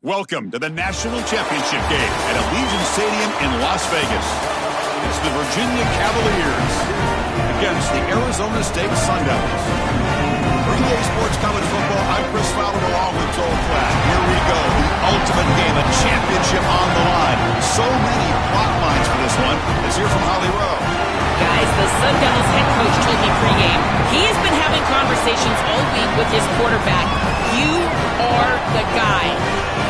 Welcome to the National Championship game at Allegiant Stadium in Las Vegas. It's the Virginia Cavaliers against the Arizona State Sun Devils. For EA Sports College Football, I'm Chris Fowler along with Joel Klatt. Here we go, the ultimate game, a championship on the line. So many plot lines for this one. Let's hear from Holly Rowe. Guys, the Sun Devils head coach told me pregame he has been having conversations all week with his quarterback. You are the guy.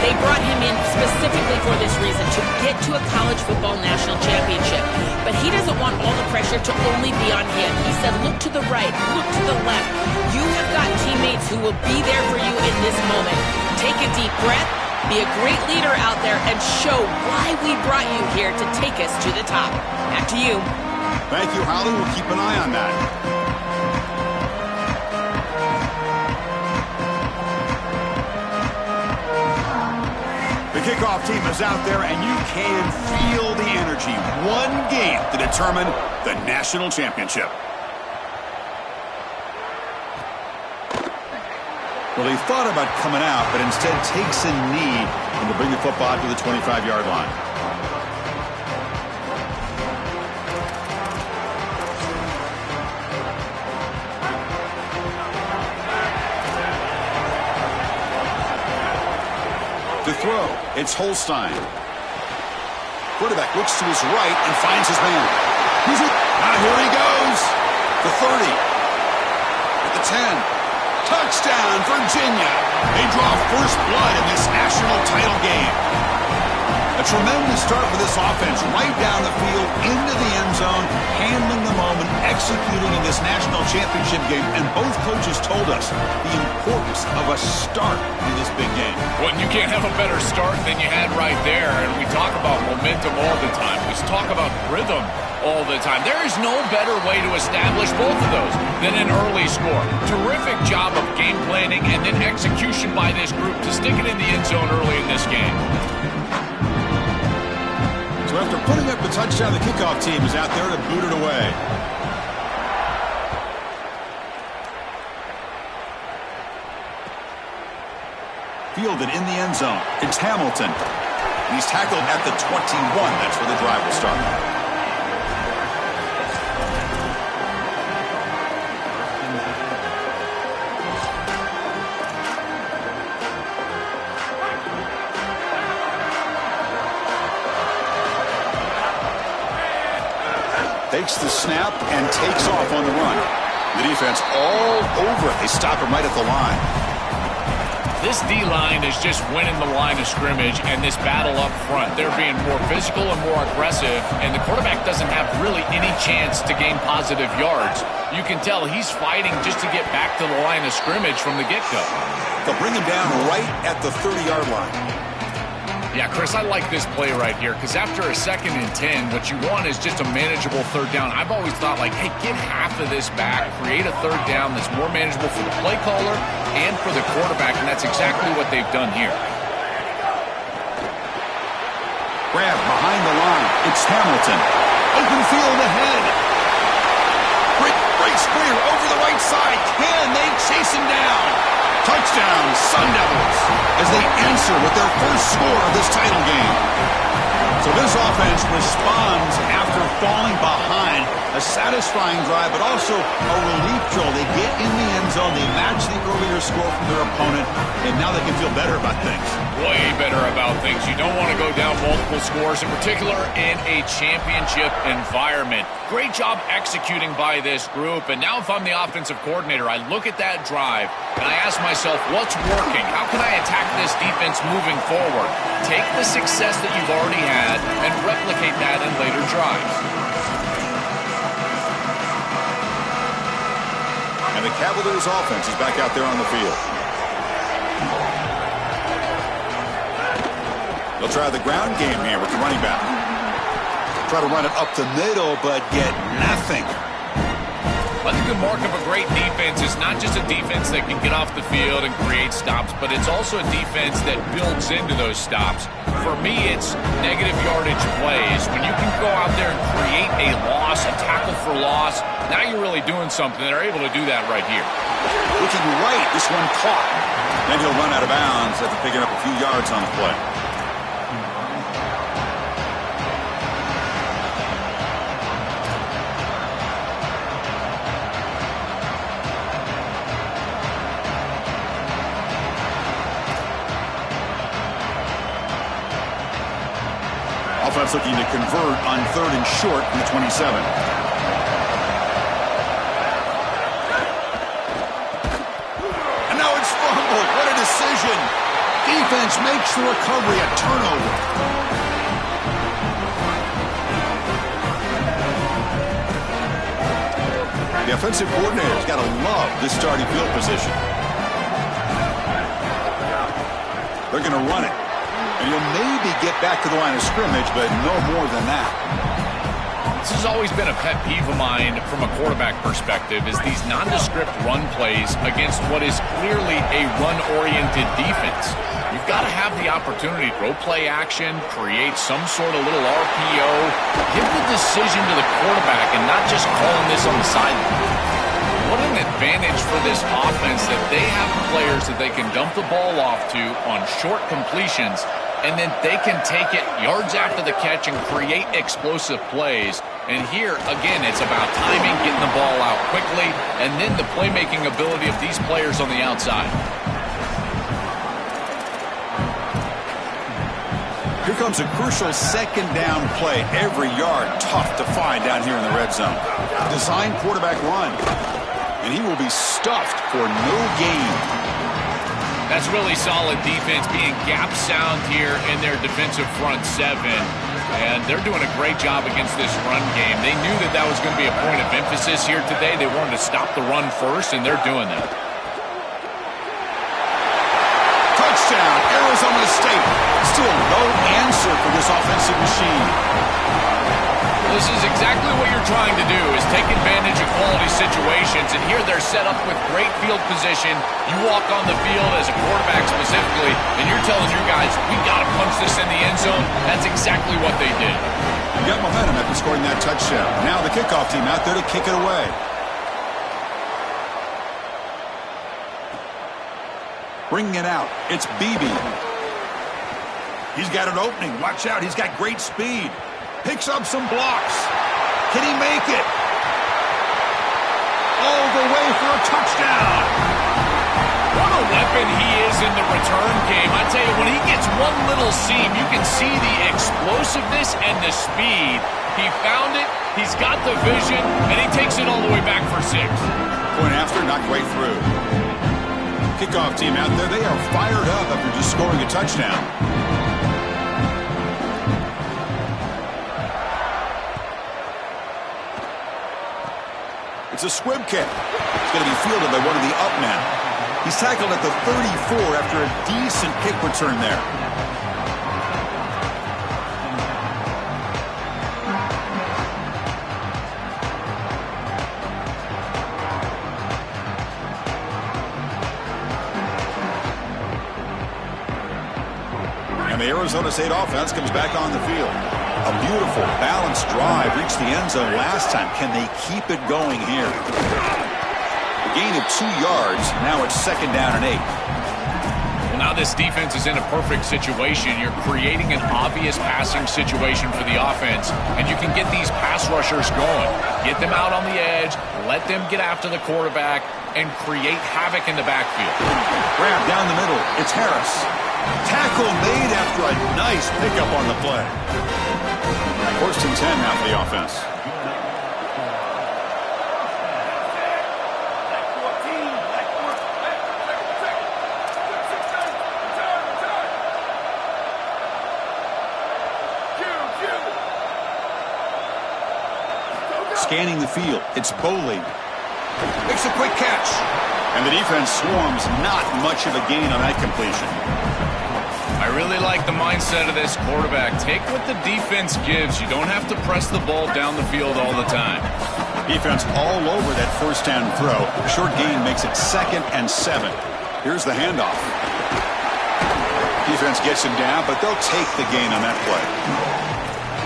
They brought him in specifically for this reason, to get to a college football national championship. But he doesn't want all the pressure to only be on him. He said, look to the right, look to the left. You have got teammates who will be there for you in this moment. Take a deep breath, be a great leader out there, and show why we brought you here to take us to the top. Back to you. Thank you, Holly. We'll keep an eye on that. The kickoff team is out there, and you can feel the energy. One game to determine the national championship. Well, he thought about coming out, but instead takes a knee and to bring the football out to the 25-yard line. To throw, it's Holstein. Quarterback looks to his right and finds his man. Here he goes. The 30. At the 10. Touchdown, Virginia. They draw first blood in this national title game. A tremendous start for this offense. Right down the field, into the end zone, handling the moment, executing in this national championship game. And both coaches told us the importance of a start in this big game. Well, you can't have a better start than you had right there. And we talk about momentum all the time. We talk about rhythm all the time. There is no better way to establish both of those than an early score. Terrific job of game planning and then execution by this group to stick it in the end zone early in this game. So after putting up the touchdown, the kickoff team is out there to boot it away. Fielded in the end zone. It's Hamilton. He's tackled at the 21. That's where the drive will start. Takes the snap and takes off on the run. The defense all over it. They stop him right at the line. This D-line is just winning the line of scrimmage and this battle up front. They're being more physical and more aggressive, and the quarterback doesn't have really any chance to gain positive yards. You can tell he's fighting just to get back to the line of scrimmage from the get-go. They'll bring him down right at the 30-yard line. Yeah, Chris, I like this play right here because after a 2nd and 10, what you want is just a manageable third down. I've always thought, like, hey, get half of this back, create a third down that's more manageable for the play caller and for the quarterback, and that's exactly what they've done here. Grab behind the line. It's Hamilton. Open field ahead. Breaks clear over the right side. Can they chase him down? Touchdown, Sun Devils, as they answer with their first score of this title game. So this offense responds after falling behind. A satisfying drive, but also a relief throw. They get in the end zone, they match the earlier score from their opponent, and now they can feel better about things. Way better about things. You don't want to go down multiple scores, in particular in a championship environment. Great job executing by this group, and now if I'm the offensive coordinator, I look at that drive, and I ask myself, what's working? How can I attack this defense moving forward? Take the success that you've already had and replicate that in later drives. And the Cavaliers offense is back out there on the field. They'll try the ground game here with the running back. Try to run it up the middle, but get nothing. That's a good mark of a great defense. It's not just a defense that can get off the field and create stops, but it's also a defense that builds into those stops. For me, it's negative yardage plays. When you can go out there and create a loss, a tackle for loss, now you're really doing something. They're able to do that right here. Looking right, this one caught. Then he'll run out of bounds after picking up a few yards on the play. Offense looking to convert on 3rd and short from the 27. And now it's fumbled. What a decision. Defense makes the recovery a turnover. The offensive coordinator's got to love this starting field position. They're going to run it. And you'll maybe get back to the line of scrimmage, but no more than that. This has always been a pet peeve of mine from a quarterback perspective, is these nondescript run plays against what is clearly a run-oriented defense. You've got to have the opportunity to throw play action, create some sort of little RPO, give the decision to the quarterback and not just calling this on the sideline. What an advantage for this offense that they have players that they can dump the ball off to on short completions, and then they can take it yards after the catch and create explosive plays. And here, again, it's about timing, getting the ball out quickly, and then the playmaking ability of these players on the outside. Here comes a crucial 2nd down play. Every yard tough to find down here in the red zone. Design quarterback run. And he will be stuffed for no gain. That's really solid defense, being gap sound here in their defensive front 7. And they're doing a great job against this run game. They knew that that was going to be a point of emphasis here today. They wanted to stop the run first, and they're doing that. Touchdown, Arizona State. Still no answer for this offensive machine. This is exactly what you're trying to do, is take advantage of quality situations. And here they're set up with great field position. You walk on the field as a quarterback specifically, and you're telling your guys, we got to punch this in the end zone. That's exactly what they did. You got momentum after scoring that touchdown. Now the kickoff team out there to kick it away. Bringing it out, it's Beebe. He's got an opening. Watch out, he's got great speed. Picks up some blocks. Can he make it? All the way for a touchdown. What a weapon he is in the return game. I tell you, when he gets one little seam, you can see the explosiveness and the speed. He found it, he's got the vision, and he takes it all the way back for 6. Point after, not quite through. Kickoff team out there, they are fired up after just scoring a touchdown. It's a squib kick. It's going to be fielded by one of the up men. He's tackled at the 34 after a decent kick return there. And the Arizona State offense comes back on the field. A beautiful, balanced drive reached the end zone last time. Can they keep it going here? A gain of 2 yards. Now it's 2nd down and 8. Well, now this defense is in a perfect situation. You're creating an obvious passing situation for the offense, and you can get these pass rushers going. Get them out on the edge, let them get after the quarterback, and create havoc in the backfield. Grab down the middle. It's Harris. Tackle made after a nice pickup on the play. 1st and 10 now for the offense. Scanning the field, it's Boley. Makes a quick catch. And the defense swarms, not much of a gain on that completion. I really like the mindset of this quarterback. Take what the defense gives. You don't have to press the ball down the field all the time. Defense all over that 1st down throw. Short gain makes it 2nd and 7. Here's the handoff. Defense gets him down, but they'll take the gain on that play.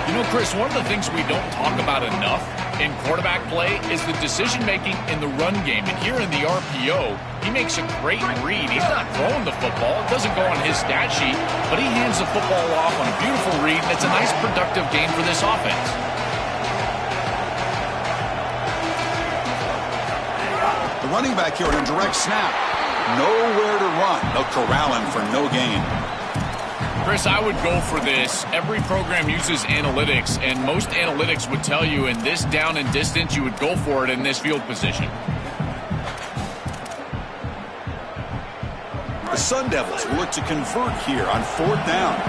You know, Chris, one of the things we don't talk about enough in quarterback play is the decision-making in the run game. And here in the RPO, he makes a great read. He's not throwing the football. It doesn't go on his stat sheet, but he hands the football off on a beautiful read, and it's a nice productive game for this offense. The running back here on a direct snap. Nowhere to run. They'll corral him for no gain. Chris, I would go for this. Every program uses analytics, and most analytics would tell you in this down and distance, you would go for it in this field position. The Sun Devils will look to convert here on 4th down.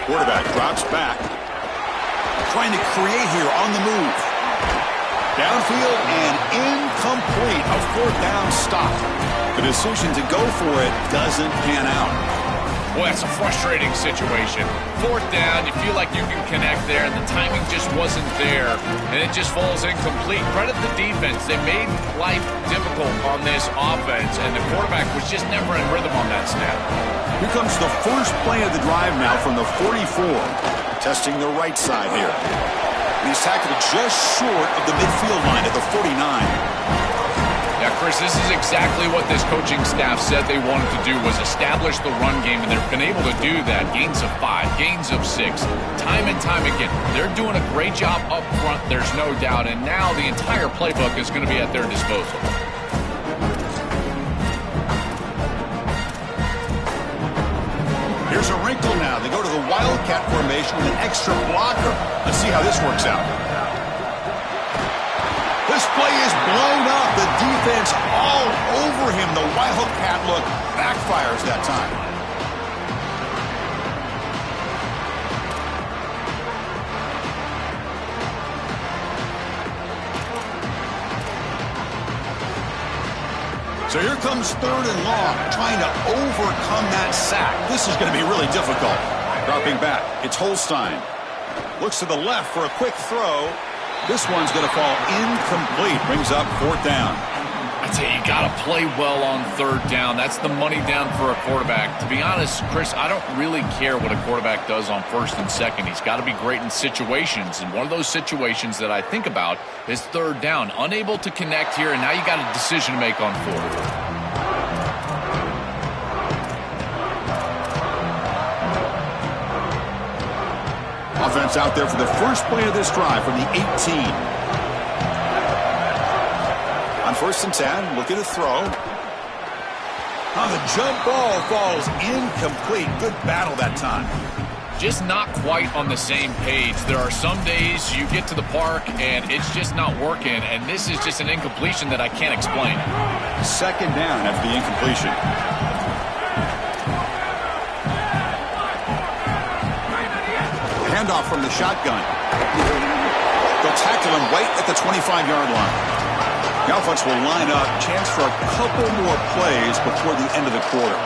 Quarterback drops back. Trying to create here on the move. Downfield and incomplete. A 4th down stop. The decision to go for it doesn't pan out. Boy, that's a frustrating situation. 4th down, you feel like you can connect there, and the timing just wasn't there, and it just falls incomplete. Credit the defense. They made life difficult on this offense, and the quarterback was just never in rhythm on that snap. Here comes the first play of the drive now from the 44. Testing the right side here. He's tackled just short of the midfield line at the 49. Yeah, Chris, this is exactly what this coaching staff said they wanted to do, was establish the run game, and they've been able to do that. Gains of 5, gains of 6, time and time again. They're doing a great job up front, there's no doubt, and now the entire playbook is going to be at their disposal. Here's a wrinkle now. They go to the Wildcat formation with an extra blocker. Let's see how this works out. This play is blown up. The defense all over him. The Wildcat look backfires that time. So here comes 3rd and long, trying to overcome that sack. This is going to be really difficult. Dropping back, it's Holstein. Looks to the left for a quick throw. This one's going to fall incomplete. Brings up 4th down. I tell you, you got to play well on 3rd down. That's the money down for a quarterback. To be honest, Chris, I don't really care what a quarterback does on 1st and 2nd. He's got to be great in situations, and one of those situations that I think about is 3rd down. Unable to connect here, and now you got a decision to make on 4th. Offense out there for the first play of this drive from the 18. On 1st and 10, looking to throw. Oh, the jump ball falls incomplete. Good battle that time. Just not quite on the same page. There are some days you get to the park and it's just not working, and this is just an incompletion that I can't explain. 2nd down after the incompletion. Handoff from the shotgun. They'll tackle him right at the 25-yard line. The offense will line up. Chance for a couple more plays before the end of the quarter.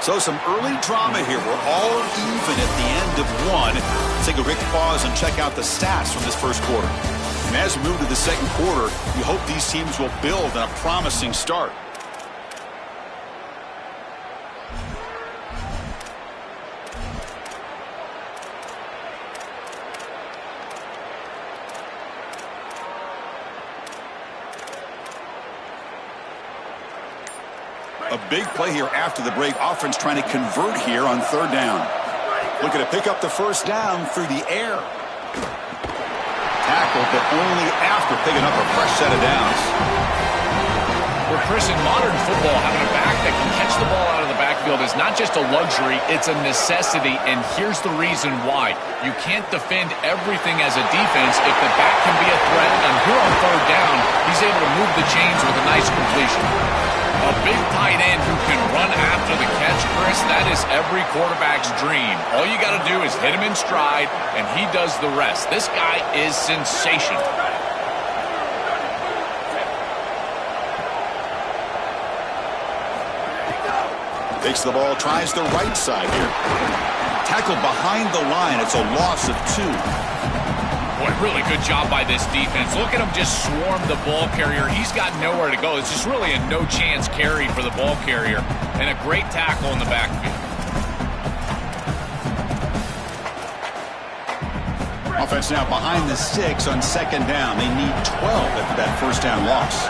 So some early drama here. We're all even at the end of one. Let's take a quick pause and check out the stats from this first quarter. And as we move to the 2nd quarter, we hope these teams will build on a promising start. A big play here after the break. Offense trying to convert here on 3rd down. Looking to pick up the 1st down through the air. Tackled, but only after picking up a fresh set of downs. Well, Chris, in modern football, having a back that can catch the ball out of the backfield is not just a luxury, it's a necessity, and here's the reason why. You can't defend everything as a defense if the back can be a threat, and here on 3rd down, he's able to move the chains with a nice completion. A big tight end who can run after the catch, Chris, that is every quarterback's dream. All you got to do is hit him in stride, and he does the rest. This guy is sensational. Takes the ball, tries the right side here. Tackled behind the line. It's a loss of 2. Boy, Boy, really good job by this defense. Look at him just swarm the ball carrier. He's got nowhere to go. It's just really a no-chance carry for the ball carrier. And a great tackle in the backfield. Offense now behind the 6 on second down. They need 12 after that first down loss.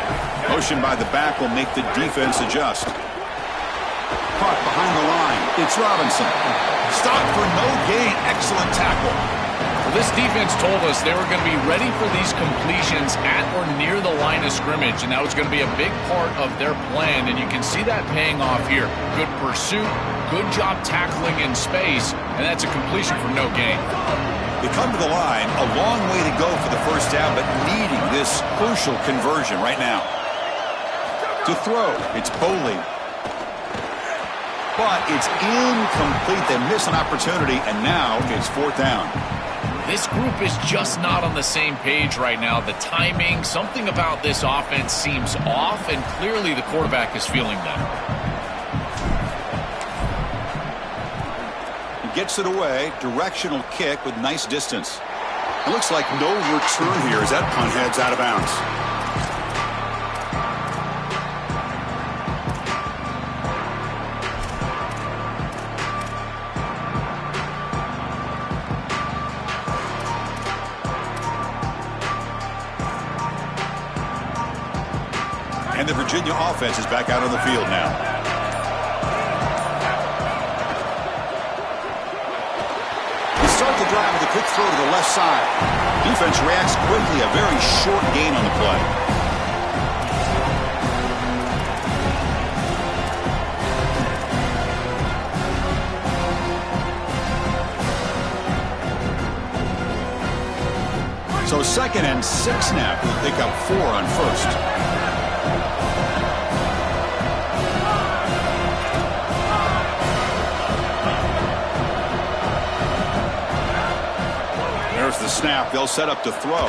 Motion by the back will make the defense adjust. Caught behind the line. It's Robinson. Stopped for no gain. Excellent tackle. Well, this defense told us they were going to be ready for these completions at or near the line of scrimmage, and that was going to be a big part of their plan, and you can see that paying off here. Good pursuit, good job tackling in space, and that's a completion for no gain. They come to the line, a long way to go for the first down, but needing this crucial conversion right now. To throw, it's Boley. But it's incomplete. They miss an opportunity, and now it's fourth down. This group is just not on the same page right now. The timing, something about this offense seems off, and clearly the quarterback is feeling that. He gets it away. Directional kick with nice distance. It looks like no return here as that punt heads out of bounds. And the Virginia offense is back out on the field now. They start the drive with a quick throw to the left side. Defense reacts quickly, a very short gain on the play. So 2nd and 6 now. We'll pick up 4 on first. There's the snap. They'll set up to throw.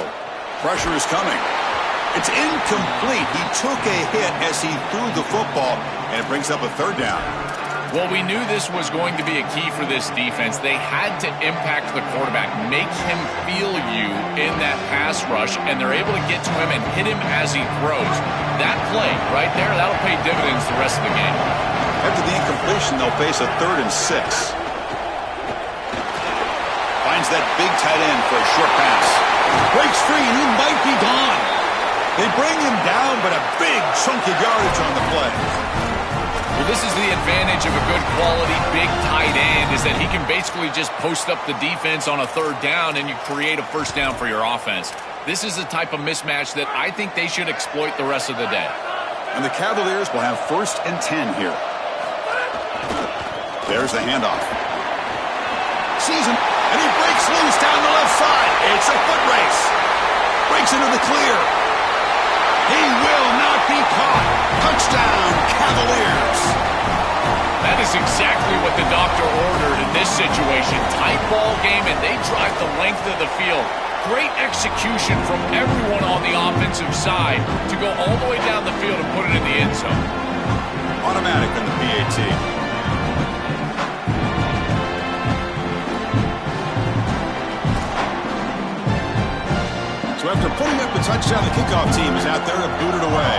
Pressure is coming. It's incomplete. He took a hit as he threw the football, and it brings up a third down. Well, we knew this was going to be a key for this defense. They had to impact the quarterback, make him feel you in that pass rush, and they're able to get to him and hit him as he throws. That play right there, that'll pay dividends the rest of the game. After the incompletion, they'll face a 3rd and 6. Finds that big tight end for a short pass. Breaks free, and he might be gone. They bring him down, but a big chunk of yardage on the play. Well, this is the advantage of a good quality big tight end, is that he can basically just post up the defense on a 3rd down and you create a first down for your offense. This is the type of mismatch that I think they should exploit the rest of the day. And the Cavaliers will have 1st and 10 here. There's the handoff. Sees him, and he breaks loose down the left side. It's a foot race. Breaks into the clear. He will not be caught. Touchdown, Cavaliers. That is exactly what the doctor ordered in this situation. Tight ball game, and they drive the length of the field. Great execution from everyone on the offensive side to go all the way down the field and put it in the end zone. Automatic on the PAT. So after putting up the touchdown, the kickoff team is out there to boot it away.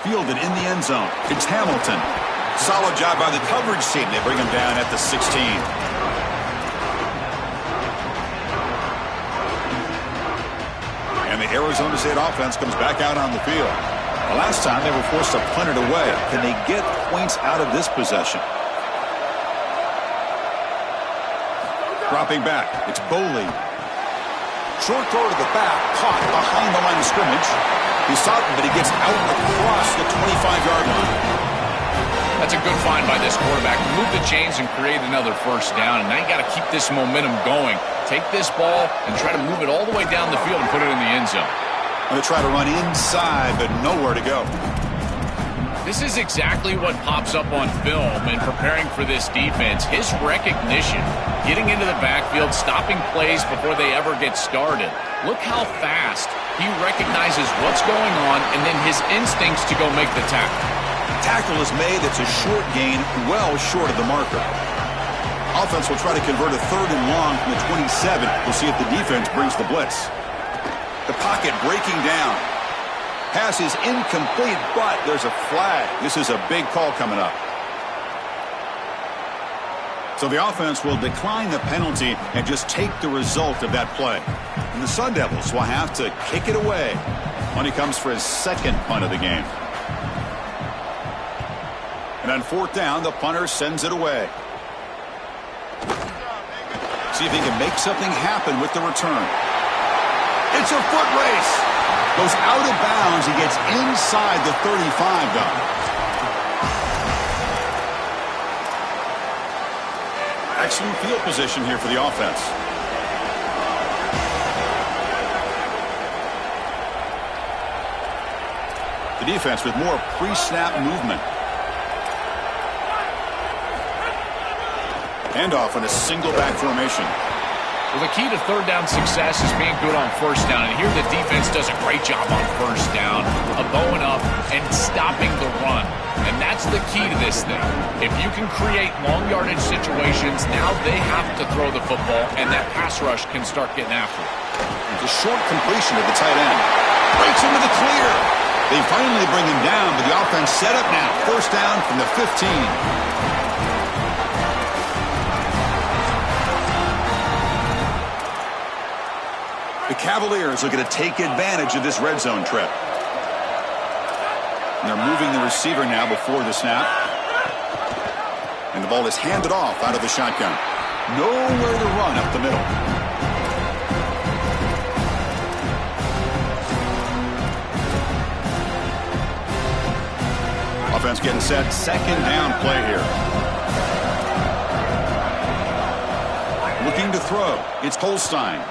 Fielded in the end zone. It's Hamilton. Solid job by the coverage team. They bring him down at the 16. And the Arizona State offense comes back out on the field. The last time they were forced to punt it away. Can they get points out of this possession? Dropping back, it's Boley. Short throw to the back, caught behind the line of scrimmage. He saw it, but he gets out across the 25-yard line. That's a good find by this quarterback. Move the chains and create another first down, and now you got to keep this momentum going. Take this ball and try to move it all the way down the field and put it in the end zone. And they try to run inside, but nowhere to go. This is exactly what pops up on film in preparing for this defense. His recognition, getting into the backfield, stopping plays before they ever get started. Look how fast he recognizes what's going on and then his instincts to go make the tackle. Tackle is made. It's a short gain, well short of the marker. Offense will try to convert a 3rd and long from the 27. We'll see if the defense brings the blitz. The pocket breaking down. Pass is incomplete, but there's a flag. This is a big call coming up. So the offense will decline the penalty and just take the result of that play. And the Sun Devils will have to kick it away when he comes for his 2nd punt of the game. And on 4th down, the punter sends it away. See if he can make something happen with the return. It's a foot race. Goes out of bounds. He gets inside the 35, though. Excellent field position here for the offense. The defense with more pre-snap movement. Handoff in a single back formation. Well, the key to 3rd down success is being good on 1st down. And here the defense does a great job on 1st down of bowing up and stopping the run. And that's the key to this thing. If you can create long yardage situations, now they have to throw the football, and that pass rush can start getting after it. It's a short completion to the tight end. Breaks into the clear. They finally bring him down, but the offense set up now. 1st down from the 15. The Cavaliers are going to take advantage of this red zone trip. And they're moving the receiver now before the snap. And the ball is handed off out of the shotgun. Nowhere to run up the middle. Offense getting set. 2nd down play here. Looking to throw. It's Holstein.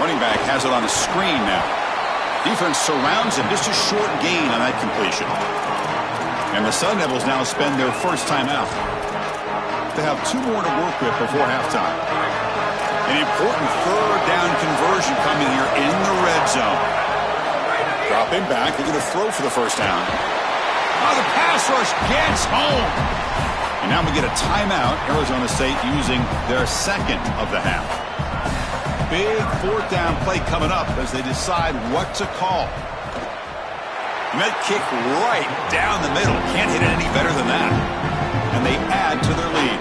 Running back has it on a screen now. Defense surrounds him. Just a short gain on that completion. And the Sun Devils now spend their 1st time out. They have 2 more to work with before halftime. An important 3rd down conversion coming here in the red zone. Drop him back. They're going to throw for the 1st down. Oh, the pass rush gets home. And now we get a timeout. Arizona State using their 2nd of the half. Big 4th down play coming up as they decide what to call. And that kick right down the middle. Can't hit it any better than that. And they add to their lead.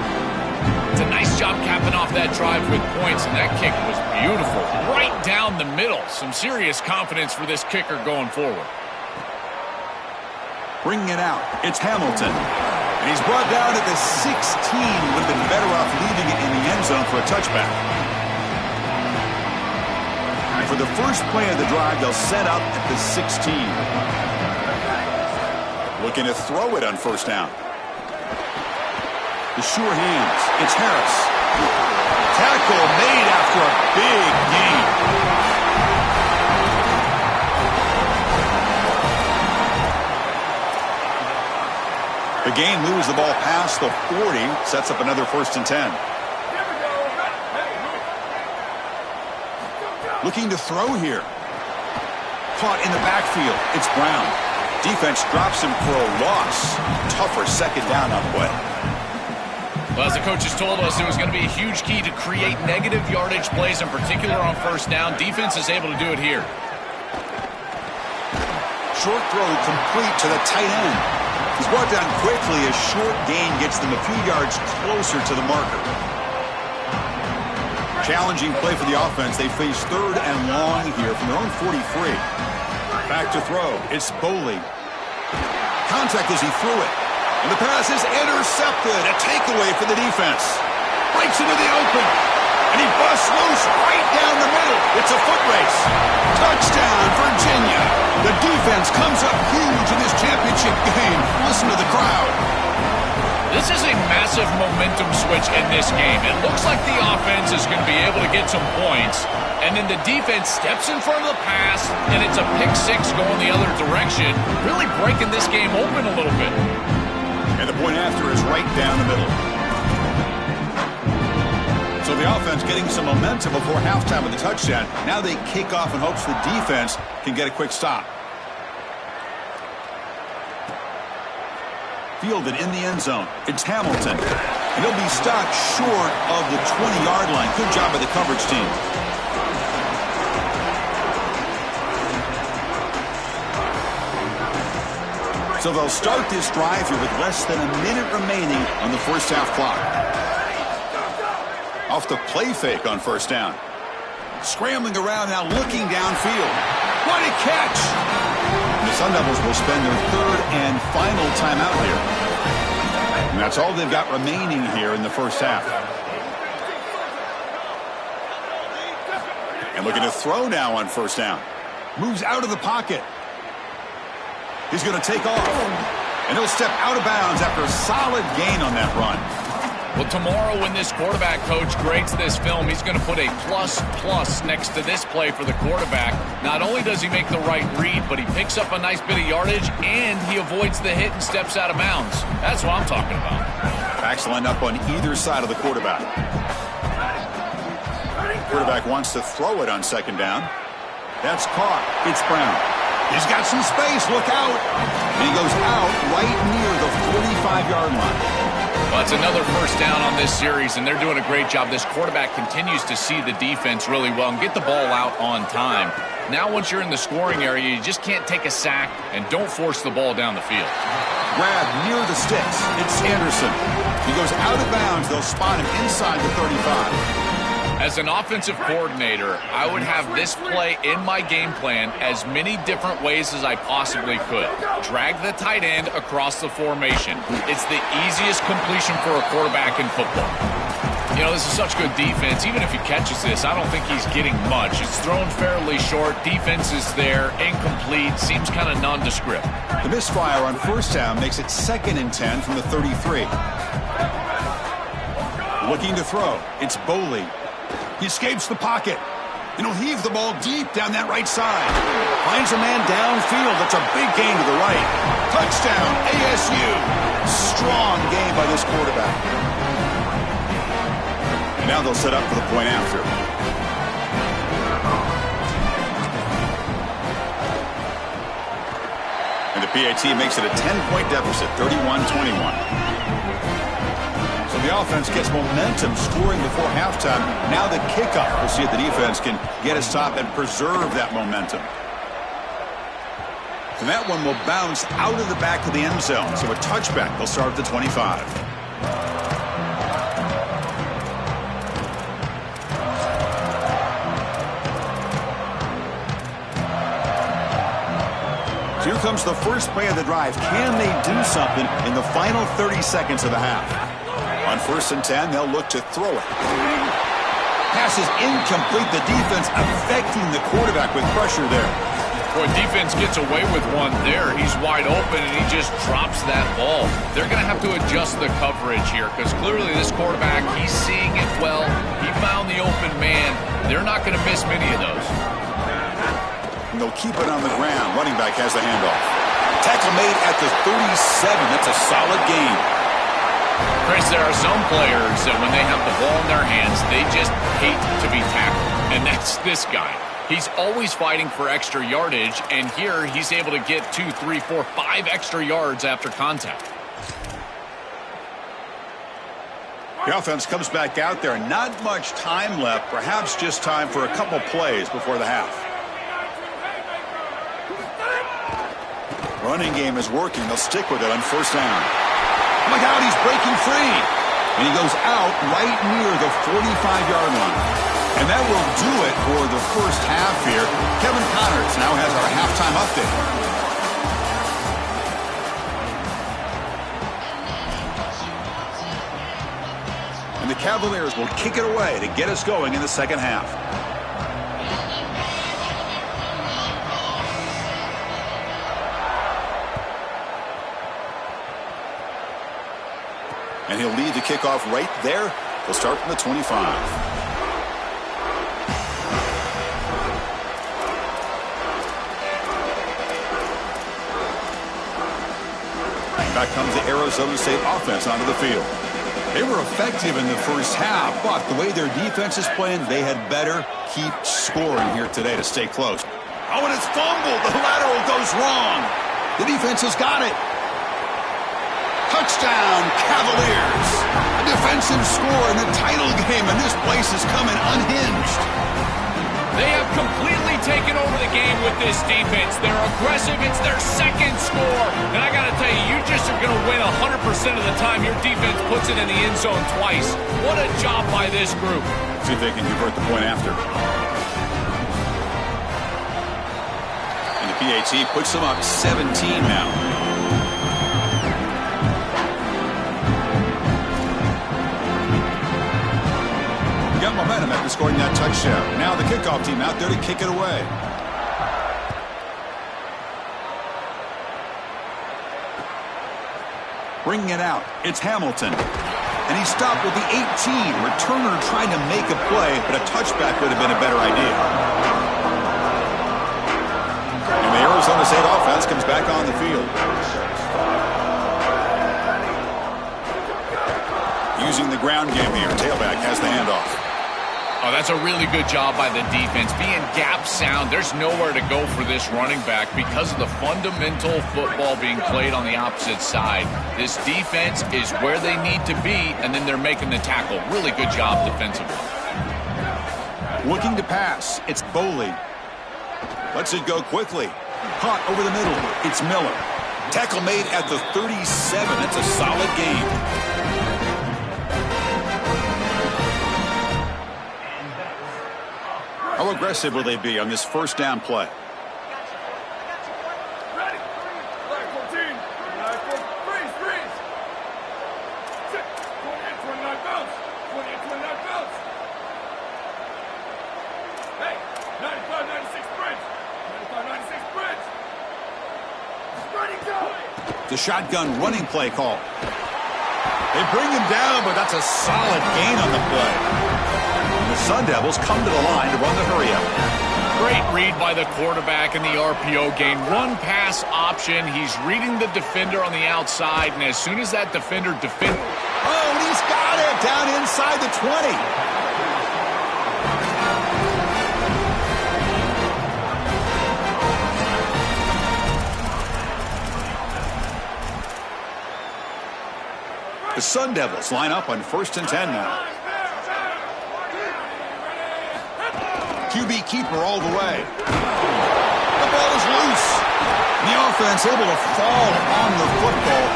It's a nice job capping off that drive with points, and that kick was beautiful. Right down the middle. Some serious confidence for this kicker going forward. Bringing it out. It's Hamilton. And he's brought down at the 16. Would have been better off leaving it in the end zone for a touchback. For the first play of the drive, they'll set up at the 16. Looking to throw it on 1st down. The sure hands. It's Harris. Tackle made after a big gain. The gain moves the ball past the 40, sets up another 1st and 10. Looking to throw here. Caught in the backfield. It's Brown. Defense drops him for a loss. Tougher 2nd down on the way. Well, as the coaches told us, it was going to be a huge key to create negative yardage plays, in particular on 1st down. Defense is able to do it here. Short throw complete to the tight end. He's brought down quickly. A short gain gets them a few yards closer to the marker. Challenging play for the offense. They face 3rd and long here from their own 43. Back to throw. It's Boley. Contact as he threw it. And the pass is intercepted. A takeaway for the defense. Breaks into the open. And he busts loose right down the middle. It's a foot race. Touchdown, Virginia. The defense comes up huge in this championship game. Listen to the crowd. This is a massive momentum switch in this game. It looks like the offense is going to be able to get some points, and then the defense steps in front of the pass, and it's a pick-6 going the other direction, really breaking this game open a little bit. And the point after is right down the middle. So the offense getting some momentum before halftime with the touchdown. Now they kick off in hopes the defense can get a quick stop. fielded in the end zone. It's Hamilton. And he'll be stopped short of the 20-yard line. Good job by the coverage team. So they'll start this drive here with less than a minute remaining on the first half clock. Off the play fake on first down. Scrambling around now, looking downfield. What a catch! And the Sun Devils will spend their third and final timeout here. And that's all they've got remaining here in the first half. And looking to throw now on first down. Moves out of the pocket. He's going to take off. And he'll step out of bounds after a solid gain on that run. Well, tomorrow when this quarterback coach grades this film, he's going to put a plus next to this play for the quarterback. Not only does he make the right read, but he picks up a nice bit of yardage, and he avoids the hit and steps out of bounds. That's what I'm talking about. Backs line up on either side of the quarterback. Quarterback wants to throw it on second down. That's caught. It's Brown. He's got some space. Look out. And he goes out right near the 45-yard line. Well, it's another first down on this series, and they're doing a great job. This quarterback continues to see the defense really well and get the ball out on time. Now, once you're in the scoring area, you just can't take a sack and don't force the ball down the field. Grab near the sticks. It's Anderson. He goes out of bounds. They'll spot him inside the 35. As an offensive coordinator, I would have this play in my game plan as many different ways as I possibly could. Drag the tight end across the formation. It's the easiest completion for a quarterback in football. You know, this is such good defense. Even if he catches this, I don't think he's getting much. It's thrown fairly short. Defense is there. Incomplete. Seems kind of nondescript. The misfire on first down makes it 2nd and 10 from the 33. Looking to throw. It's Boley. He escapes the pocket. And he'll heave the ball deep down that right side. Finds a man downfield. That's a big gain to the right. Touchdown, ASU. Strong game by this quarterback. And now they'll set up for the point after. And the PAT makes it a 10-point deficit, 31-21. So the offense gets momentum scoring before halftime. Now the kickoff. We'll see if the defense can get a stop and preserve that momentum. And that one will bounce out of the back of the end zone. So a touchback. They'll start at the 25. So here comes the first play of the drive. Can they do something in the final 30 seconds of the half? On 1st and 10, they'll look to throw it. Pass is incomplete. The defense affecting the quarterback with pressure there. Boy, defense gets away with one there. He's wide open, and he just drops that ball. They're going to have to adjust the coverage here because clearly this quarterback, he's seeing it well. He found the open man. They're not going to miss many of those. And they'll keep it on the ground. Running back has the handoff. Tackle made at the 37. That's a solid gain. Chris, there are some players that when they have the ball in their hands, they just hate to be tackled. And that's this guy. He's always fighting for extra yardage, and here he's able to get 2, 3, 4, 5 extra yards after contact. The offense comes back out there. Not much time left. Perhaps just time for a couple plays before the half. Running game is working. They'll stick with it on first down. Look out, he's breaking free. And he goes out right near the 45-yard line. And that will do it for the first half here. Kevin Connors now has our halftime update. And the Cavaliers will kick it away to get us going in the second half. And he'll lead the kickoff right there. They'll start from the 25. Back comes the Arizona State offense onto the field. They were effective in the first half, but the way their defense is playing, they had better keep scoring here today to stay close. Oh, and it's fumbled. The lateral goes wrong. The defense has got it. Touchdown, Cavaliers. A defensive score in the title game, and this place is coming unhinged. They have completely taken over the game with this defense. They're aggressive. It's their second score. And I got to tell you, you just are going to win 100% of the time your defense puts it in the end zone twice. What a job by this group. See if they can convert the point after. And the PAT puts them up 17 now. Got momentum after scoring that touchdown. Now the kickoff team out there to kick it away. Bringing it out, it's Hamilton. And he stopped with the 18. Returner trying to make a play, but a touchback would have been a better idea. And the Arizona State offense comes back on the field. Using the ground game here. Tailback has the handoff. Oh, that's a really good job by the defense. Being gap sound, there's nowhere to go for this running back because of the fundamental football being played on the opposite side. This defense is where they need to be, and then they're making the tackle. Really good job defensively. Looking to pass. It's Boley. Lets it go quickly. Caught over the middle. It's Miller. Tackle made at the 37. That's a solid gain. How aggressive will they be on this first down play? Ready. 14. freeze. 28-29 bounce. 28-29 bounce. Hey, 95-96 bridge. 95-96 bridge. Ready, go. The shotgun running play call. They bring him down, but that's a solid gain on the play. The Sun Devils come to the line to run the hurry-up. Great read by the quarterback in the RPO game. Run pass option. He's reading the defender on the outside, and as soon as that defender Oh, and he's got it down inside the 20. The Sun Devils line up on 1st and 10 now. QB keeper all the way. The ball is loose. The offense able to fall on the football.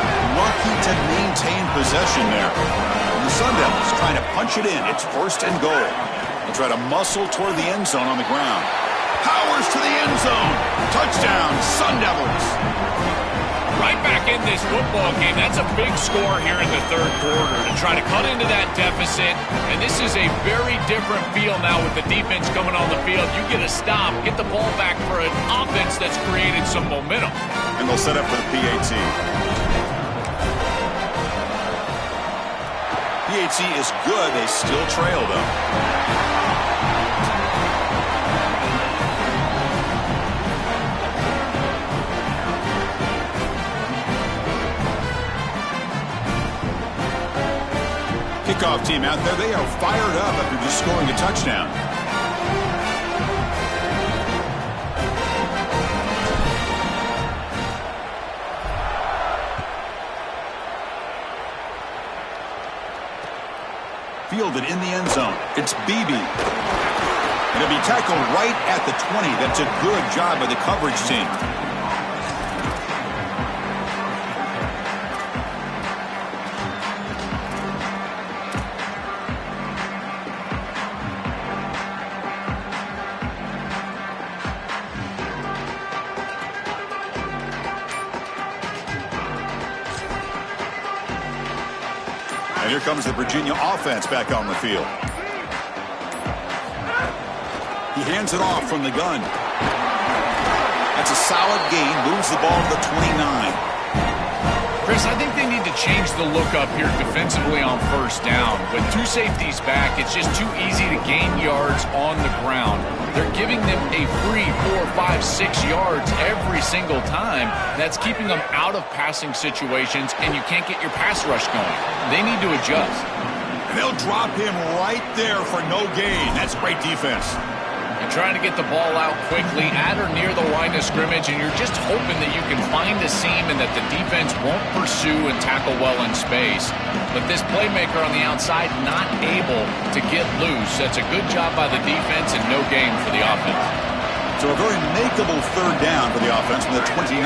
Lucky to maintain possession there. And the Sun Devils trying to punch it in. It's 1st and goal. They'll try to muscle toward the end zone on the ground. Powers to the end zone. Touchdown, Sun Devils. Right back in this football game. That's a big score here in the third quarter to try to cut into that deficit. And this is a very different feel now with the defense coming on the field. You get a stop, get the ball back for an offense that's created some momentum. And they'll set up for the PAT. PAT is good. They still trail, though. Kickoff team out there, they are fired up after just scoring a touchdown. Fielded in the end zone. It's Beebe. And it'll be tackled right at the 20. That's a good job by the coverage team. And here comes the Virginia offense back on the field. He hands it off from the gun. That's a solid gain. Moves the ball to the 29. Chris, I think they need to change the look up here defensively on 1st down. With 2 safeties back, it's just too easy to gain yards on the ground. They're giving them a free 4, 5, 6 yards every single time. That's keeping them out of passing situations, and you can't get your pass rush going. They need to adjust. And they'll drop him right there for no gain. That's great defense. You're trying to get the ball out quickly at or near the line of scrimmage, and you're just hoping that you can find a seam and that the defense won't pursue and tackle well in space. But this playmaker on the outside not able to get loose. That's a good job by the defense and no gain for the offense. So a very makeable third down for the offense from the 29.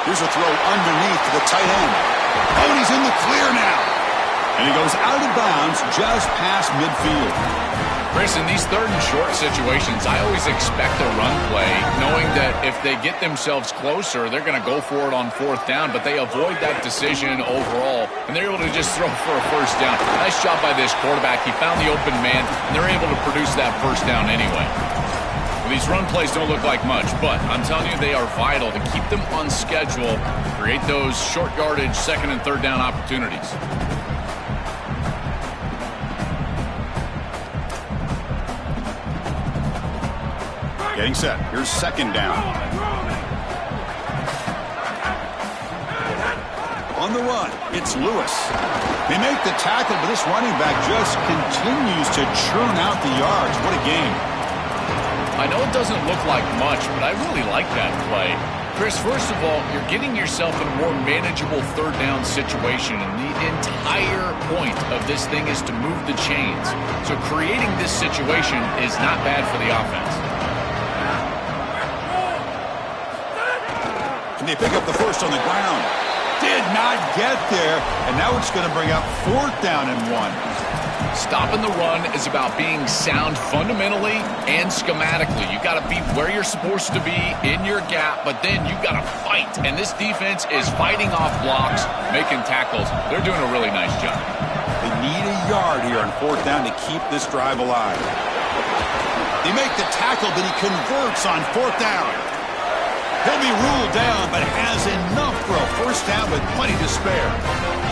Here's a throw underneath to the tight end. Oh, and he's in the clear now. And he goes out of bounds just past midfield. Chris, in these third and short situations, I always expect a run play, knowing that if they get themselves closer, they're going to go for it on fourth down, but they avoid that decision overall, and they're able to just throw for a first down. Nice job by this quarterback. He found the open man, and they're able to produce that first down anyway. Well, these run plays don't look like much, but I'm telling you, they are vital to keep them on schedule, create those short yardage second and third down opportunities. Getting set. Here's second down. On the run, it's Lewis. They make the tackle, but this running back just continues to churn out the yards. What a game. I know it doesn't look like much, but I really like that play. Chris, first of all, you're getting yourself in a more manageable third down situation, and the entire point of this thing is to move the chains. So creating this situation is not bad for the offense. And they pick up the first on the ground. Did not get there, and now it's going to bring up fourth down and 1. Stopping the run is about being sound fundamentally and schematically. You got to be where you're supposed to be in your gap, but then you got to fight. And this defense is fighting off blocks, making tackles. They're doing a really nice job. They need a yard here on fourth down to keep this drive alive. They make the tackle, but he converts on fourth down. He'll be ruled down, but has enough for a first down with plenty to spare.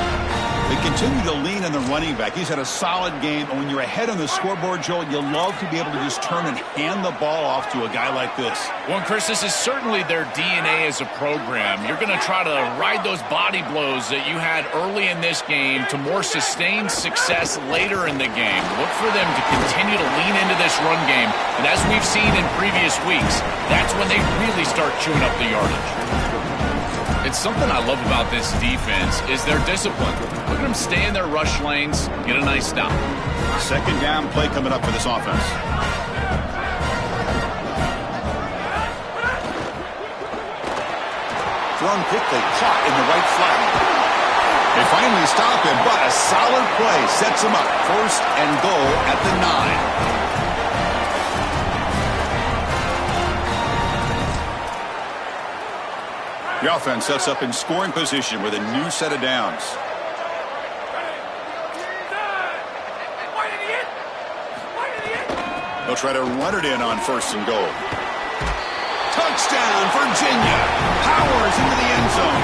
They continue to lean on the running back. He's had a solid game, and when you're ahead on the scoreboard, Joel, you'll love to be able to just turn and hand the ball off to a guy like this. Well, Chris, this is certainly their DNA as a program. You're going to try to ride those body blows that you had early in this game to more sustained success later in the game. Look for them to continue to lean into this run game, and as we've seen in previous weeks, that's when they really start chewing up the yardage. It's something I love about this defense is their discipline. Look at them stay in their rush lanes, get a nice stop. Second down play coming up for this offense. Thrown quickly, caught in the right flat. They finally stop him, but a solid play sets him up. First and goal at the 9. The offense sets up in scoring position with a new set of downs. They'll try to run it in on first and goal. Touchdown, Virginia. Powers into the end zone.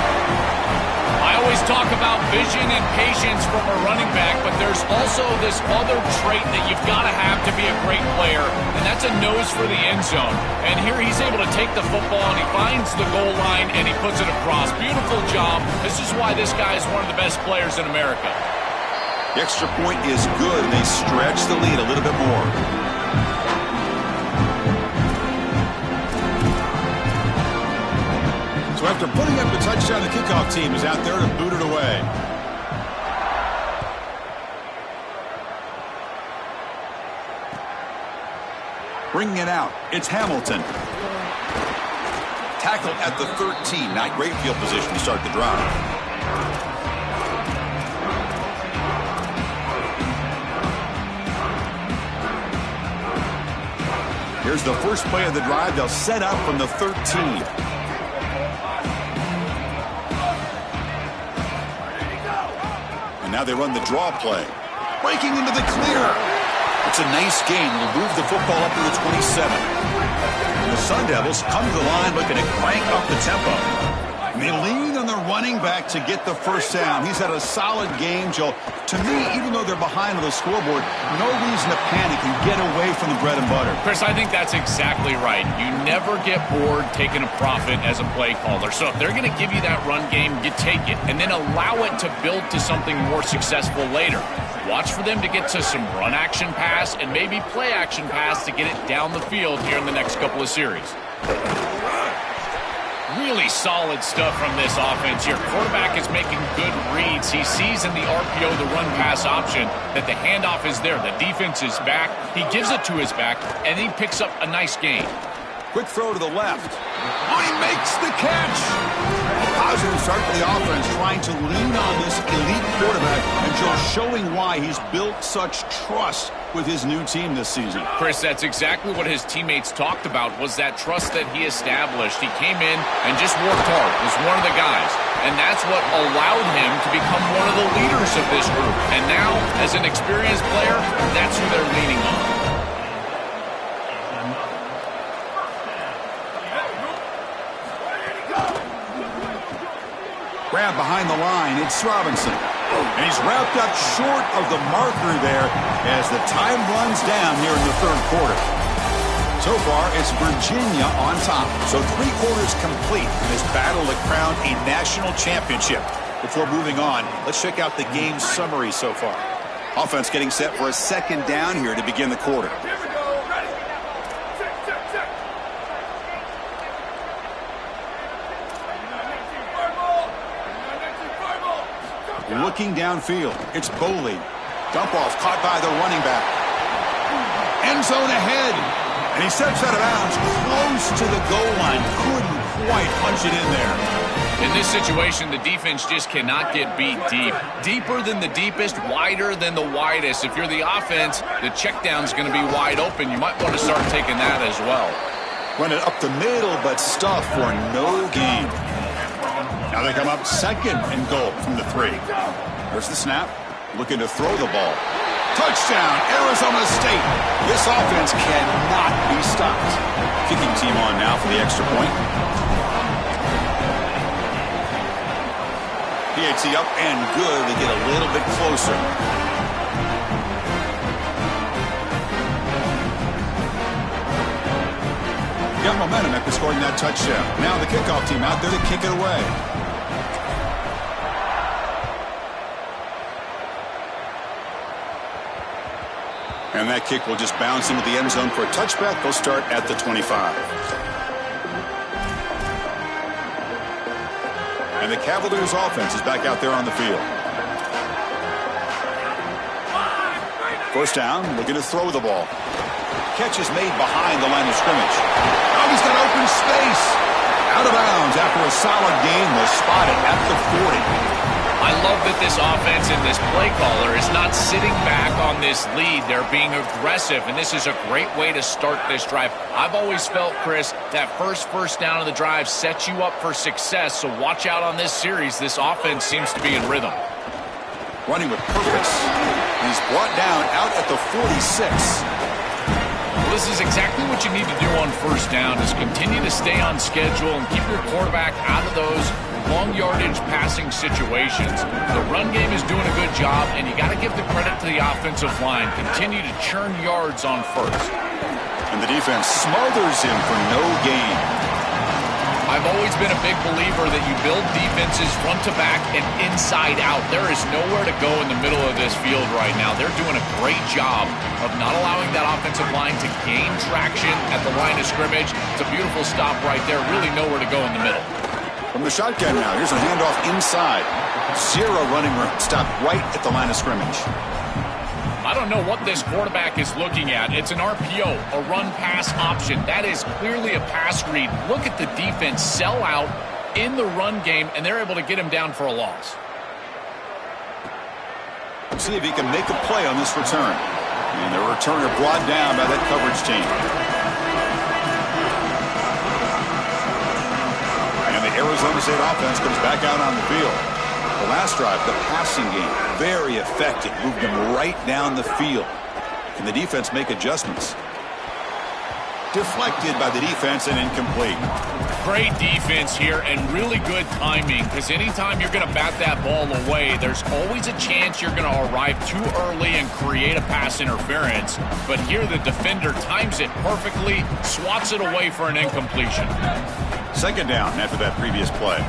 I always talk about vision and patience from a running back, but there's also this other trait that you've got to have to be a great player, and that's a nose for the end zone. And here he's able to take the football, and he finds the goal line, and he puts it across. Beautiful job. This is why this guy is one of the best players in America. The extra point is good, and they stretch the lead a little bit more. So after putting up the touchdown, the kickoff team is out there to boot it away. Bringing it out, it's Hamilton. Tackled at the 13. Not great field position to start the drive. Here's the first play of the drive. They'll set up from the 13. Now they run the draw play. Breaking into the clear. It's a nice gain. Will move the football up to the 27. And the Sun Devils come to the line looking to crank up the tempo. And they lean on the running back to get the first down. He's had a solid game, Joe. To me, even though they're behind on the scoreboard, no reason to panic and get away from the bread and butter. Chris, I think that's exactly right. You never get bored taking a profit as a play caller. So if they're going to give you that run game, you take it, and then allow it to build to something more successful later. Watch for them to get to some run action pass and maybe play action pass to get it down the field here in the next couple of series. Really solid stuff from this offense here. Quarterback is making good reads. He sees in the RPO, the run-pass option, that the handoff is there. The defense is back. He gives it to his back, and he picks up a nice gain. Quick throw to the left. Oh, he makes the catch. A positive start for the offense, trying to lean on this elite quarterback, and Joe showing why he's built such trust with his new team this season. Chris, that's exactly what his teammates talked about, was that trust that he established. He came in and just worked hard, was one of the guys, and that's what allowed him to become one of the leaders of this group. And now, as an experienced player, that's who they're leaning on. Grab behind the line, it's Robinson. And he's wrapped up short of the marker there as the time runs down here in the third quarter. So far, it's Virginia on top. So 3 quarters complete in this battle to crown a national championship. Before moving on, let's check out the game summary so far. Offense getting set for a second down here to begin the quarter. Here we go. Ready. Check. Looking downfield, it's Boley. Dump off caught by the running back. End zone ahead. And he steps out of bounds close to the goal line. Couldn't quite punch it in there. In this situation, the defense just cannot get beat deep. Deeper than the deepest, wider than the widest. If you're the offense, the check down's going to be wide open. You might want to start taking that as well. Run it up the middle, but stuff for no gain. Now they come up second and goal from the 3. There's the snap. Looking to throw the ball. Touchdown, Arizona State. This offense cannot be stopped. Kicking team on now for the extra point. PAT up and good to get a little bit closer. Got momentum after scoring that touchdown. Now the kickoff team out there to kick it away. And that kick will just bounce into the end zone for a touchback. They'll start at the 25. And the Cavaliers offense is back out there on the field. First down, looking to throw the ball. Catch is made behind the line of scrimmage. Oh, he's got open space. Out of bounds after a solid gain was spotted at the 40. I love that this offense and this play caller is not sitting back on this lead. They're being aggressive, and this is a great way to start this drive. I've always felt, Chris, that first down of the drive sets you up for success, so watch out on this series. This offense seems to be in rhythm. Running with purpose. He's brought down out at the 46. Well, this is exactly what you need to do on first down, is continue to stay on schedule and keep your quarterback out of those long yardage passing situations. The run game is doing a good job, and you got to give the credit to the offensive line. Continue to churn yards on first. And the defense smothers him for no gain. I've always been a big believer that you build defenses front to back and inside out. There is nowhere to go in the middle of this field right now. They're doing a great job of not allowing that offensive line to gain traction at the line of scrimmage. It's a beautiful stop right there. Really nowhere to go in the middle. From the shotgun now, here's a handoff inside. Zero running room. Stopped right at the line of scrimmage. I don't know what this quarterback is looking at. It's an RPO, a run-pass option. That is clearly a pass read. Look at the defense sell out in the run game, and they're able to get him down for a loss. See if he can make a play on this return. And the returner brought down by that coverage team. And the Arizona State offense comes back out on the field. The last drive, the passing game, very effective. Moved them right down the field. Can the defense make adjustments? Deflected by the defense and incomplete. Great defense here and really good timing, because anytime you're going to bat that ball away, there's always a chance you're going to arrive too early and create a pass interference. But here the defender times it perfectly, swats it away for an incompletion. Second down after that previous play.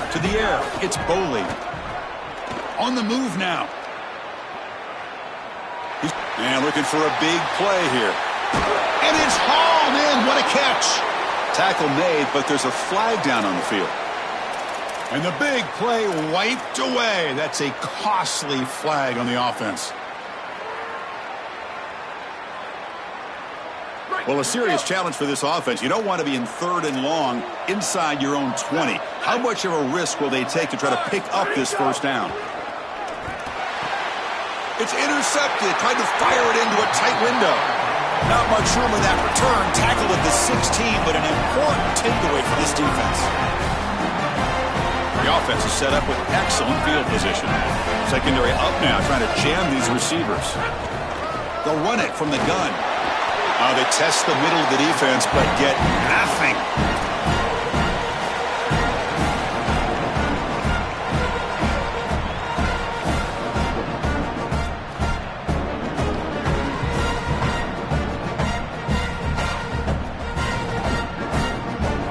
To the air, it's Boley. on the move now. And looking for a big play here. And it's hauled in. What a catch. Tackle made, but there's a flag down on the field. And the big play wiped away. That's a costly flag on the offense. Well, a serious challenge for this offense. You don't want to be in 3rd and long inside your own 20. How much of a risk will they take to try to pick up this first down? It's intercepted. Tried to fire it into a tight window. Not much room in that return. Tackled at the 16, but an important takeaway for this defense. The offense is set up with excellent field position. Secondary up now, trying to jam these receivers. They'll run it from the gun. They test the middle of the defense, but get nothing.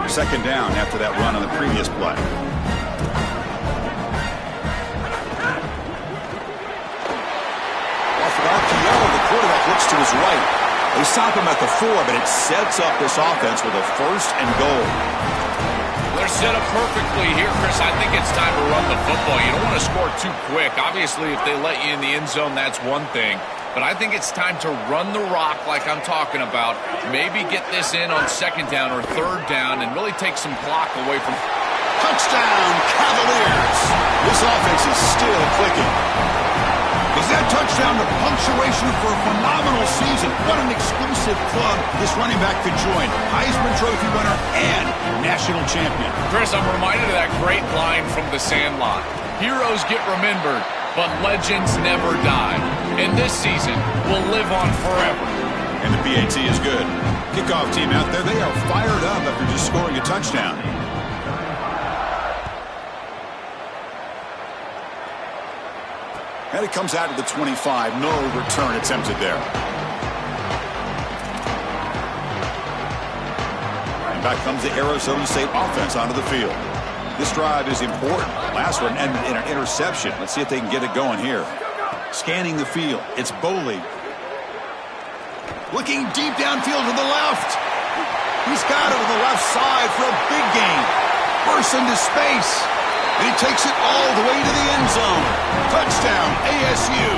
Second down after that run on the previous play. Off of RPO, the quarterback looks to his right. They stop him at the 4, but it sets up this offense with a 1st and goal. They're set up perfectly here, Chris. I think it's time to run the football. You don't want to score too quick. Obviously, if they let you in the end zone, that's one thing. But I think it's time to run the rock like I'm talking about. Maybe get this in on 2nd down or 3rd down and really take some clock away from... Touchdown, Cavaliers! This offense is still clicking. Is that touchdown the punctuation for a phenomenal season? What an exclusive club this running back could join. Heisman Trophy winner and national champion. Chris, I'm reminded of that great line from The Sandlot. Heroes get remembered, but legends never die. And this season will live on forever. And the PAT is good. Kickoff team out there, they are fired up after just scoring a touchdown. And it comes out to the 25. No return attempted there. And back comes the Arizona State offense onto the field. This drive is important. Last one ended in an interception. Let's see if they can get it going here. Scanning the field. It's Boley. Looking deep downfield to the left. He's got it to the left side for a big gain. Bursts into space. And he takes it all the way to the end zone. Touchdown, ASU.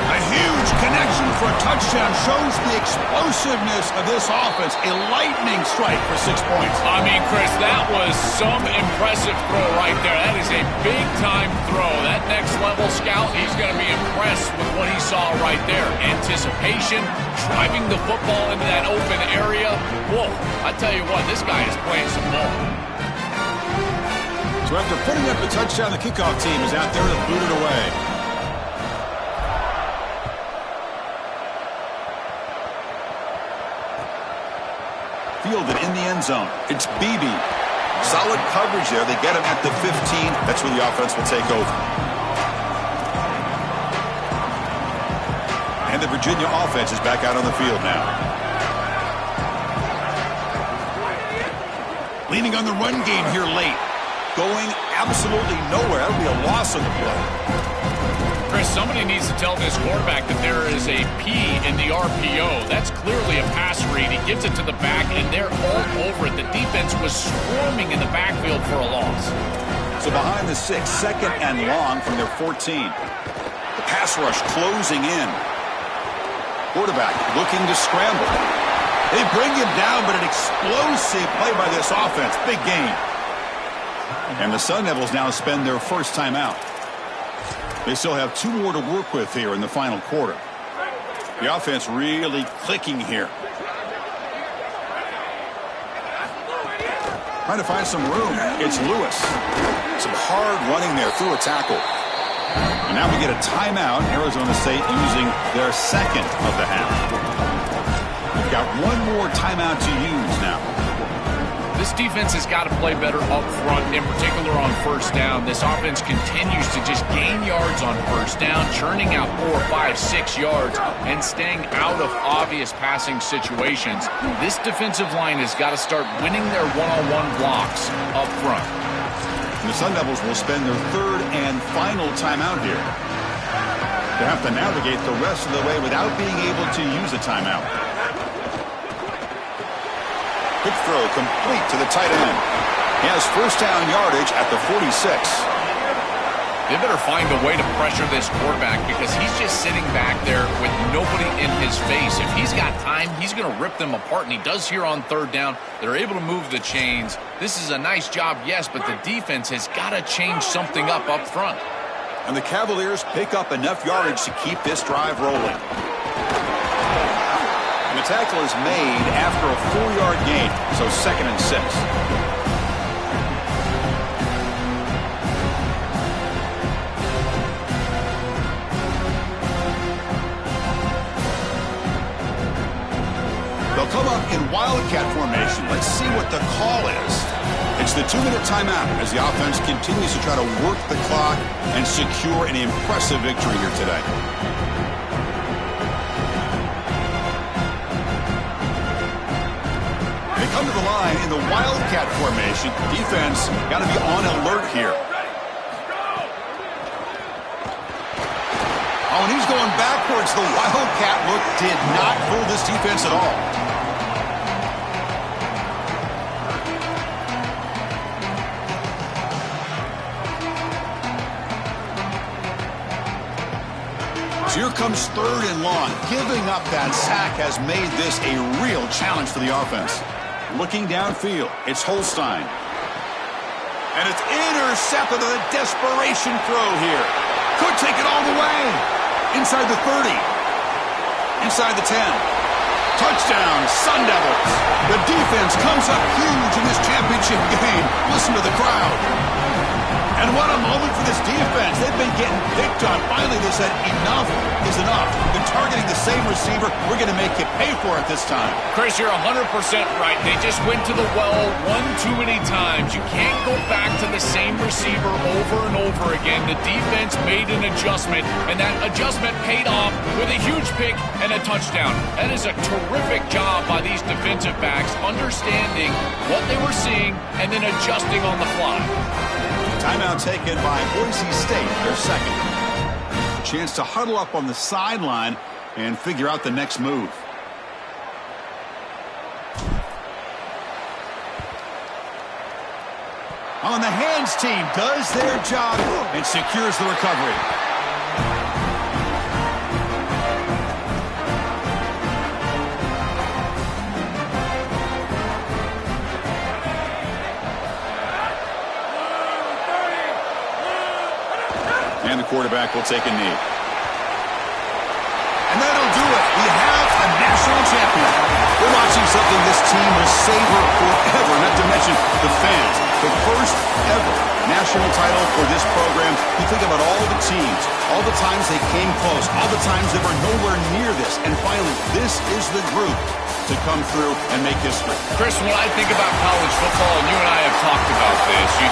A huge connection for a touchdown shows the explosiveness of this offense. A lightning strike for 6 points. I mean, Chris, that was some impressive throw right there. That is a big-time throw. That next-level scout, he's going to be impressed with what he saw right there. Anticipation, driving the football into that open area. Whoa, I tell you what, this guy is playing some ball. So after putting up the touchdown, the kickoff team is out there to boot it away. Fielded in the end zone. It's Beebe. Solid coverage there. They get him at the 15. That's where the offense will take over. And the Virginia offense is back out on the field now. Leaning on the run game here late. Going absolutely nowhere. That'll be a loss on the play. Chris, somebody needs to tell this quarterback that there is a P in the RPO. That's clearly a pass read. He gives it to the back, and they're all over it. The defense was swarming in the backfield for a loss. So behind the 6, 2nd and long from their 14. The pass rush closing in. Quarterback looking to scramble. They bring him down, but an explosive play by this offense. Big gain. And the Sun Devils now spend their first time out. They still have 2 more to work with here in the final quarter. The offense really clicking here. Trying to find some room. It's Lewis. Some hard running there through a tackle. And now we get a timeout. Arizona State using their 2nd of the half. We've got 1 more timeout to use now. This defense has got to play better up front, in particular on first down. This offense continues to just gain yards on first down, churning out 4, 5, 6 yards, and staying out of obvious passing situations. This defensive line has got to start winning their one-on-one blocks up front. And the Sun Devils will spend their third and final timeout here. They have to navigate the rest of the way without being able to use a timeout. Quick throw complete to the tight end. He has first down yardage at the 46. They better find a way to pressure this quarterback because he's just sitting back there with nobody in his face. If he's got time, he's going to rip them apart, and he does here on third down. They're able to move the chains. This is a nice job, yes, but the defense has got to change something up front. And the Cavaliers pick up enough yardage to keep this drive rolling. And the tackle is made after a 4-yard gain, so 2nd and 6. They'll come up in Wildcat formation. Let's see what the call is. It's the 2-minute timeout as the offense continues to try to work the clock and secure an impressive victory here today. They come to the line in the Wildcat formation. Defense got to be on alert here. Oh, and he's going backwards. The Wildcat look did not fool this defense at all. So here comes 3rd and long. Giving up that sack has made this a real challenge for the offense. Looking downfield, it's Holstein. And it's intercepted with a desperation throw here. Could take it all the way. Inside the 30. Inside the 10. Touchdown, Sun Devils. The defense comes up huge in this championship game. Listen to the crowd. And what a moment for this defense. They've been getting picked on. Finally, they said enough is enough. They're targeting the same receiver. We're going to make you pay for it this time. Chris, you're 100% right. They just went to the well one too many times. You can't go back to the same receiver over and over again. The defense made an adjustment, and that adjustment paid off with a huge pick and a touchdown. That is a terrific job by these defensive backs, understanding what they were seeing and then adjusting on the fly. Timeout taken by Boise State, their second. Chance to huddle up on the sideline and figure out the next move. On the hands team does their job and secures the recovery. And the quarterback will take a knee. And that'll do it. We have a national champion. We're watching something this team will savor forever, not to mention the fans. The first ever national title for this program. You think about all the teams, all the times they came close, all the times they were nowhere near this. And finally, this is the group to come through and make history. Chris, when I think about college football, and you and I have talked about this, you